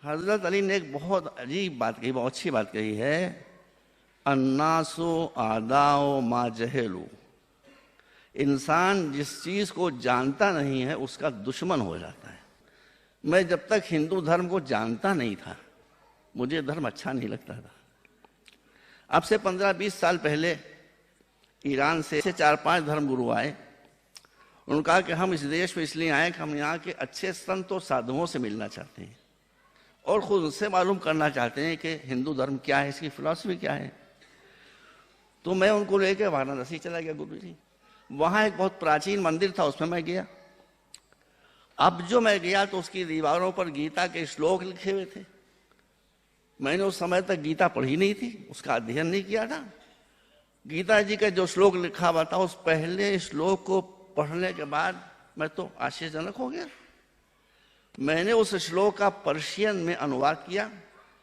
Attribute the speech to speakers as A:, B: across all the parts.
A: हजरत अली ने एक बहुत अजीब बात कही, बहुत अच्छी बात कही है, अन्नासु आदाओ मा जहेलू। इंसान जिस चीज को जानता नहीं है उसका दुश्मन हो जाता है। मैं जब तक हिंदू धर्म को जानता नहीं था मुझे धर्म अच्छा नहीं लगता था। अब से 15-20 साल पहले ईरान से 4-5 धर्म गुरु आए। उन्होंने कहा कि हम इस देश में इसलिए आए कि हम यहाँ के अच्छे संत और साधुओं से मिलना चाहते हैं और खुद उनसे मालूम करना चाहते हैं कि हिंदू धर्म क्या है, इसकी फिलॉसफी क्या है। तो मैं उनको लेकर वाराणसी चला गया गुरु जी। वहाँ एक बहुत प्राचीन मंदिर था, उसमें मैं गया। अब जो मैं गया तो उसकी दीवारों पर गीता के श्लोक लिखे हुए थे। मैंने उस समय तक गीता पढ़ी नहीं थी, उसका अध्ययन नहीं किया था। गीता जी का जो श्लोक लिखा हुआ था उस पहले श्लोक को पढ़ने के बाद मैं तो आश्चर्यजनक हो गया। मैंने उस श्लोक का पर्शियन में अनुवाद किया।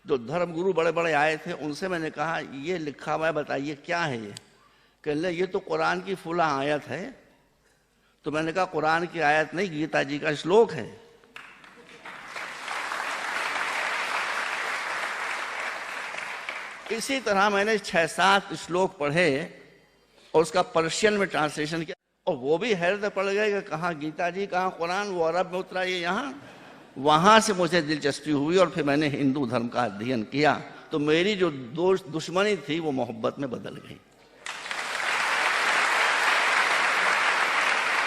A: जो धर्म गुरु बड़े बड़े आए थे उनसे मैंने कहा ये लिखा हुआ है, बताइए क्या है ये। कहने ये तो कुरान की फुला आयत है। तो मैंने कहा कुरान की आयत नहीं, गीता जी का श्लोक है। इसी तरह मैंने 6-7 श्लोक पढ़े और उसका पर्शियन में ट्रांसलेशन किया और वो भी हैरत पड़ गए कि कहाँ गीता जी, कहाँ कुरान, वो अरब में उतरा, ये यहाँ। वहां से मुझे दिलचस्पी हुई और फिर मैंने हिंदू धर्म का अध्ययन किया। तो मेरी जो दुश्मनी थी वो मोहब्बत में बदल गई।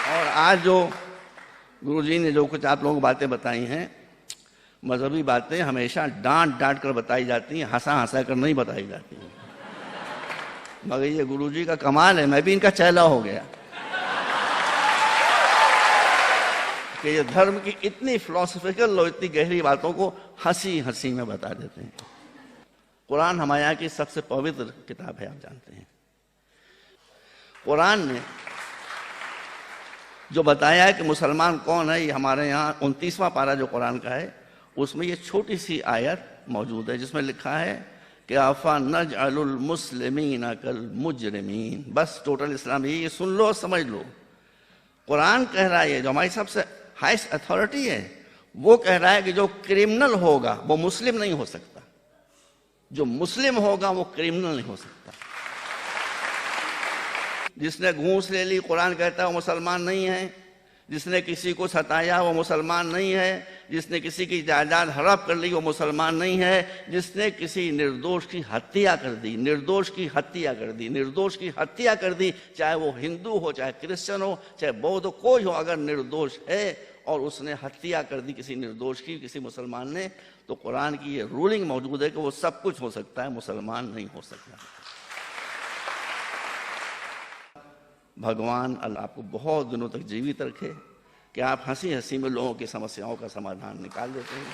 A: और आज जो गुरुजी ने जो कुछ आप लोगों को बातें बताई हैं, मजहबी बातें हमेशा डांट डांट कर बताई जाती हैं, हंसा हंसा कर नहीं बताई जाती हैं। मगर ये गुरुजी का कमाल है, मैं भी इनका चेला हो गया कि ये धर्म की इतनी फिलोसफिकल और इतनी गहरी बातों को हंसी हंसी में बता देते हैं। कुरान हमारे यहाँ की सबसे पवित्र किताब है, आप जानते हैं। कुरान ने जो बताया है कि मुसलमान कौन है, ये हमारे यहाँ 29वां पारा जो कुरान का है उसमें ये छोटी सी आयत मौजूद है जिसमें लिखा है कि आफा नजअलुल मुस्लिमीन कल मुजरिमीन। बस टोटल इस्लाम ये सुन लो, समझ लो। कुरान कह रहा है, जो हमारी सबसे हाईएस्ट अथॉरिटी है, वो कह रहा है कि जो क्रिमिनल होगा वो मुस्लिम नहीं हो सकता, जो मुस्लिम होगा वो क्रिमिनल नहीं हो सकता। जिसने घूस ले ली, कुरान कहता है वो मुसलमान नहीं है। जिसने किसी को सताया वो मुसलमान नहीं है। जिसने किसी की जायदाद हड़प कर ली वो मुसलमान नहीं है। जिसने किसी निर्दोष की हत्या कर दी, निर्दोष की हत्या कर दी, निर्दोष की हत्या कर दी, चाहे वो हिंदू हो, चाहे क्रिश्चियन हो, चाहे बौद्ध हो, कोई हो, अगर निर्दोष है और उसने हत्या कर दी किसी निर्दोष की, किसी मुसलमान ने, तो कुरान की ये रूलिंग मौजूद है कि वो सब कुछ हो सकता है, मुसलमान नहीं हो सकता। भगवान अल्लाह आपको बहुत दिनों तक जीवित रखे कि आप हंसी हंसी में लोगों की समस्याओं का समाधान निकाल देते हैं।